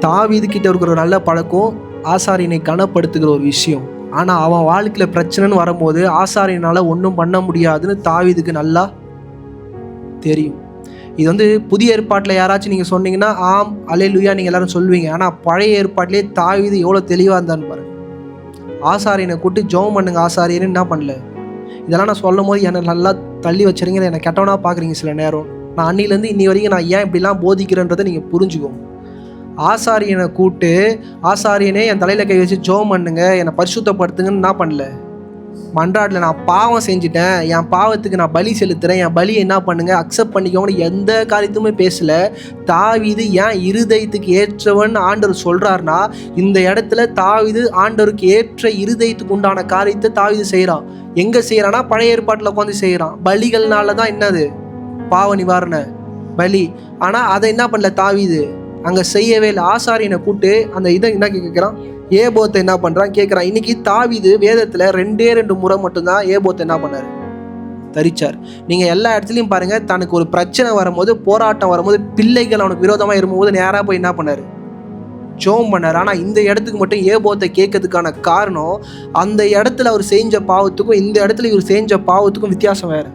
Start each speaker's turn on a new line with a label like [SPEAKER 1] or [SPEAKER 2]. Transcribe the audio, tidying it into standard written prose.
[SPEAKER 1] தாவீது கிட்ட இருக்கிற ஒரு நல்ல பழக்கம் ஆசாரியனை கனப்படுத்துகிற ஒரு விஷயம். ஆனால் அவன் வாழ்க்கையில் பிரச்சனைன்னு வரும்போது ஆசாரியனால் ஒன்றும் பண்ண முடியாதுன்னு தாவீதுக்கு நல்லா தெரியும். இது புதிய ஏற்பாட்டில் யாராச்சும் நீங்கள் சொன்னீங்கன்னா ஆம் அல்லேலூயா நீங்கள் எல்லாரும் சொல்வீங்க. ஆனால் பழைய ஏற்பாட்டிலே தாவீது எவ்வளோ தெளிவாக இருந்தான்னு பாருங்க. ஆசாரியனை கூட்டி ஜெபம் பண்ணுங்க ஆசாரியன்னு என்ன பண்ணல. இதெல்லாம் நான் சொல்லும் போது என்னை நல்லா தள்ளி வச்சுறீங்க, என்னை கெட்டவனா பார்க்குறீங்க சில நேரம். நான் அன்னிலேருந்து இன்னி வரைக்கும் நான் ஏன் இப்படிலாம் போதிக்கிறேன்றதை நீங்கள் புரிஞ்சுக்கோங்க. ஆசாரியனை கூட்டு ஆசாரியனே என் தலையில் கை வச்சு ஜெபம் பண்ணுங்க, என்னை பரிசுத்தப்படுத்துங்கன்னு என்ன பண்ணல, மன்றாடல. நான் பாவம் செஞ்சுட்டேன், என் பாவத்துக்கு நான் பலி செலுத்துகிறேன், என் பலியை என்ன பண்ணுங்க அக்செப்ட் பண்ணிக்கோங்கன்னு எந்த காரியத்துமே பேசல. தாவீது ஏன் இருதயத்துக்கு ஏற்றவன் ஆண்டவர் சொல்கிறாருன்னா, இந்த இடத்துல தாவீது ஆண்டவருக்கு ஏற்ற இருதயத்துக்கு உண்டான காரியத்தை தாவீது செய்கிறான். எங்கே செய்கிறான்னா பழைய ஏற்பாட்டில் உட்காந்து செய்கிறான். பலிகள்னால தான் என்னது பாவ நிவாரண பலி. ஆனால் அதை என்ன பண்ணல தாவீது அங்கே செய்யவே இல்லை. ஆசாரியனை கூட்டு அந்த இதை என்ன கேட்குறான், ஏபோத்தை என்ன பண்ணுறான் கேட்குறான். இன்னைக்கு தாவீது வேதத்தில் 2 முறை மட்டும்தான் ஏபோத்தை என்ன பண்ணார், தரிச்சார். நீங்கள் எல்லா இடத்துலையும் பாருங்கள், தனக்கு ஒரு பிரச்சனை வரும்போது போராட்டம் வரும்போது பிள்ளைகள் அவனுக்கு விரோதமாக இருக்கும்போது நேராக போய் என்ன பண்ணார், ஜெபம் பண்ணார். ஆனால் இந்த இடத்துக்கு மட்டும் ஏபோத்தை கேட்கறதுக்கான காரணம் அந்த இடத்துல அவர் செஞ்ச பாவத்துக்கும் இந்த இடத்துல இவர் செஞ்ச பாவத்துக்கும் வித்தியாசம் வேறு.